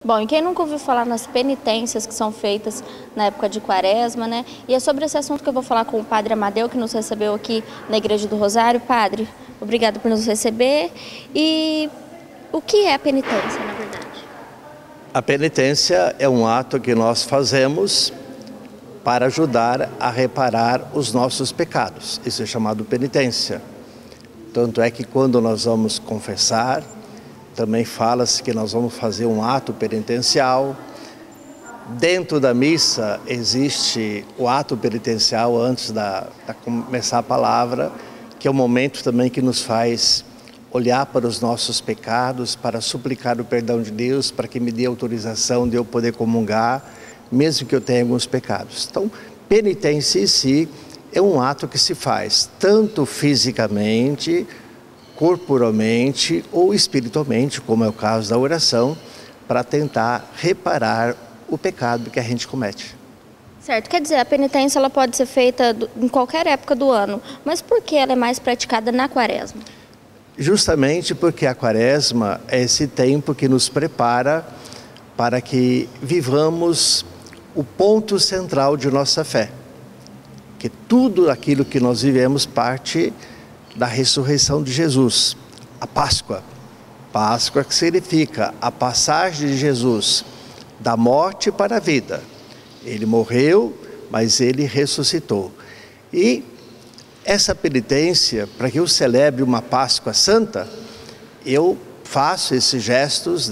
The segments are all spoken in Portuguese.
Bom, e quem nunca ouviu falar nas penitências que são feitas na época de Quaresma, né? E é sobre esse assunto que eu vou falar com o Padre Amadeu, que nos recebeu aqui na Igreja do Rosário. Padre, obrigado por nos receber. E o que é a penitência, na verdade? A penitência é um ato que nós fazemos para ajudar a reparar os nossos pecados. Isso é chamado penitência. Tanto é que quando nós vamos confessar, também fala-se que nós vamos fazer um ato penitencial. Dentro da missa existe o ato penitencial antes da começar a palavra, que é o momento também que nos faz olhar para os nossos pecados, para suplicar o perdão de Deus, para que me dê autorização de eu poder comungar, mesmo que eu tenha alguns pecados. Então, penitência em si é um ato que se faz tanto fisicamente, corporalmente ou espiritualmente, como é o caso da oração, para tentar reparar o pecado que a gente comete. Certo, quer dizer, a penitência ela pode ser feita em qualquer época do ano, mas por que ela é mais praticada na Quaresma? Justamente porque a Quaresma é esse tempo que nos prepara para que vivamos o ponto central de nossa fé, que tudo aquilo que nós vivemos parte da ressurreição de Jesus, a Páscoa. Páscoa que significa a passagem de Jesus da morte para a vida. Ele morreu, mas ele ressuscitou. E essa penitência, para que eu celebre uma Páscoa santa, eu faço esses gestos,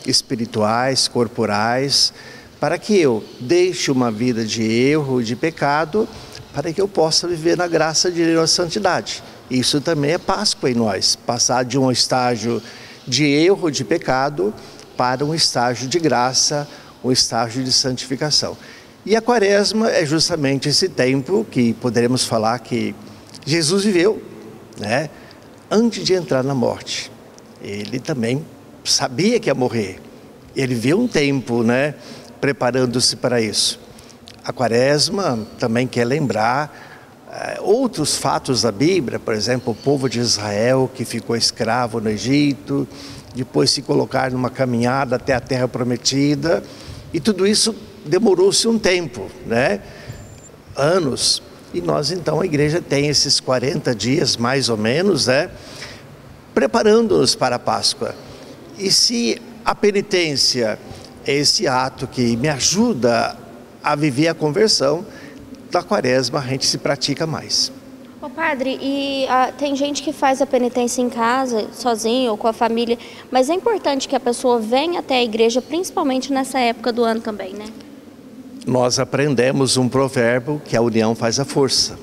espirituais, corporais, para que eu deixe uma vida de erro, de pecado, para que eu possa viver na graça de Deus, na santidade. Isso também é Páscoa em nós, passar de um estágio de erro, de pecado, para um estágio de graça, um estágio de santificação. E a Quaresma é justamente esse tempo que poderemos falar que Jesus viveu, antes de entrar na morte. Ele também sabia que ia morrer. Ele viveu um tempo, preparando-se para isso. A Quaresma também quer lembrar outros fatos da Bíblia, por exemplo, o povo de Israel que ficou escravo no Egito, depois se colocar numa caminhada até a terra prometida, e tudo isso demorou-se um tempo, anos, e nós então a igreja tem esses 40 dias mais ou menos, preparando-nos para a Páscoa. E se a penitência é esse ato que me ajuda a viver a conversão, da Quaresma a gente se pratica mais. Ô padre, tem gente que faz a penitência em casa, sozinho ou com a família, mas é importante que a pessoa venha até a igreja, principalmente nessa época do ano também, né? Nós aprendemos um provérbio que a união faz a força,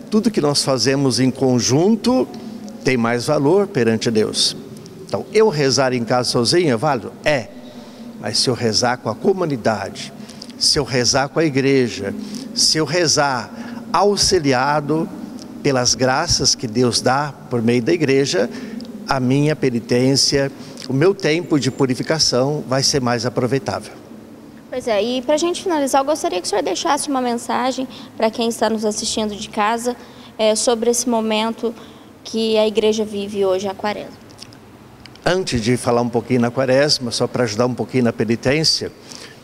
Tudo que nós fazemos em conjunto tem mais valor perante Deus. Então, eu rezar em casa sozinho é válido? É. Mas se eu rezar com a comunidade, se eu rezar com a igreja, se eu rezar auxiliado pelas graças que Deus dá por meio da igreja, a minha penitência, o meu tempo de purificação vai ser mais aproveitável. Pois é, e para a gente finalizar, eu gostaria que o senhor deixasse uma mensagem para quem está nos assistindo de casa sobre esse momento que a igreja vive hoje, a Quaresma. Antes de falar um pouquinho na Quaresma, só para ajudar um pouquinho na penitência,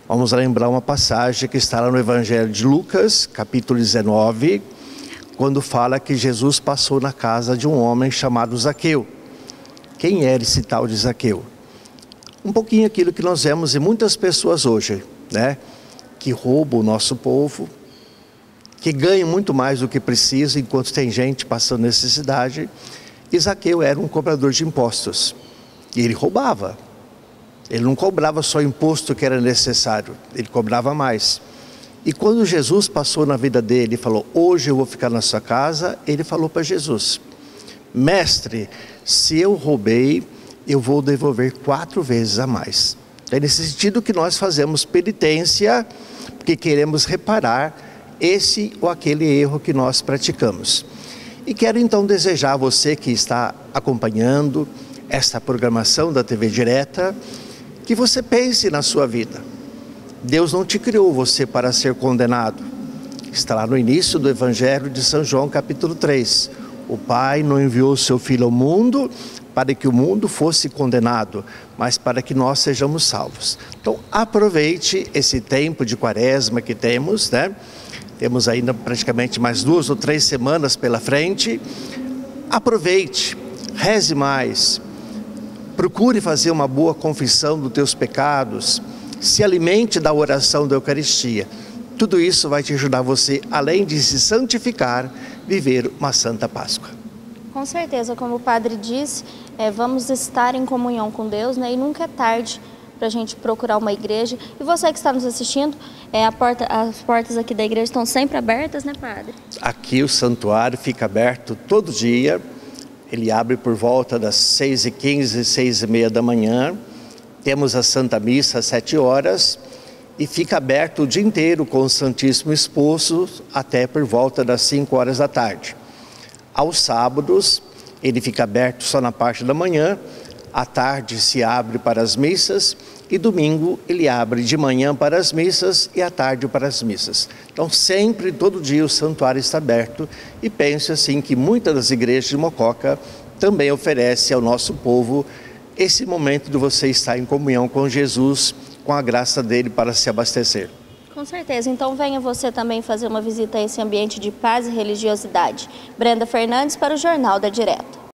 vamos lembrar uma passagem que está lá no Evangelho de Lucas, capítulo 19, quando fala que Jesus passou na casa de um homem chamado Zaqueu. Quem era esse tal de Zaqueu? Um pouquinho aquilo que nós vemos em muitas pessoas hoje, que roubam o nosso povo, que ganham muito mais do que precisa, enquanto tem gente passando necessidade. E Zaqueu era um cobrador de impostos, e ele roubava. Ele não cobrava só o imposto que era necessário, ele cobrava mais. E quando Jesus passou na vida dele e falou, hoje eu vou ficar na sua casa, ele falou para Jesus, mestre, se eu roubei, eu vou devolver 4 vezes a mais. É nesse sentido que nós fazemos penitência, porque queremos reparar esse ou aquele erro que nós praticamos. E quero então desejar a você que está acompanhando esta programação da TV Direta, que você pense na sua vida. Deus não te criou você para ser condenado. Está lá no início do Evangelho de São João, capítulo 3. O Pai não enviou o seu Filho ao mundo para que o mundo fosse condenado, mas para que nós sejamos salvos. Então, aproveite esse tempo de quaresma que temos, né? Temos ainda praticamente mais 2 ou 3 semanas pela frente. Aproveite, reze mais, procure fazer uma boa confissão dos teus pecados, se alimente da oração da Eucaristia. Tudo isso vai te ajudar você, além de se santificar, viver uma Santa Páscoa. Com certeza, como o padre disse, vamos estar em comunhão com Deus, né? E nunca é tarde para a gente procurar uma igreja. E você que está nos assistindo, as portas aqui da igreja estão sempre abertas, né, padre? Aqui o santuário fica aberto todo dia. Ele abre por volta das 6h15, 6h30 da manhã. Temos a Santa Missa às 7 horas e fica aberto o dia inteiro com o Santíssimo exposto até por volta das 5 horas da tarde. Aos sábados, ele fica aberto só na parte da manhã. À tarde se abre para as missas e domingo ele abre de manhã para as missas e à tarde para as missas. Então sempre, todo dia o santuário está aberto e penso assim que muitas das igrejas de Mococa também oferecem ao nosso povo esse momento de você estar em comunhão com Jesus, com a graça dele para se abastecer. Com certeza, então venha você também fazer uma visita a esse ambiente de paz e religiosidade. Brenda Fernandes para o Jornal da Direta.